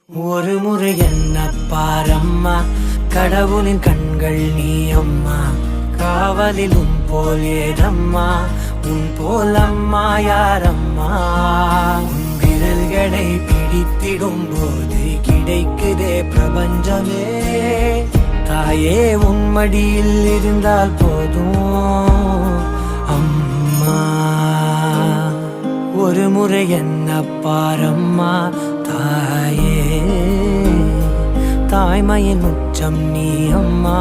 ஒரு முறை என்ன பாரம்மா, கடவுளின் கண்கள் நீ அம்மா. காவலில் உன் போல் ஏதம்மா, உன் போல் அம்மா யாரம்மா. உன் விரல்களை பிடித்திடும் போது கிடைக்குதே பிரபஞ்சமே. தாயே உன் மடியில் இருந்தால் போதும் அம்மா. ஒரு முறை என்ன பாரம்மா தாயே, தாய்மையின் உச்சம் நீ அம்மா.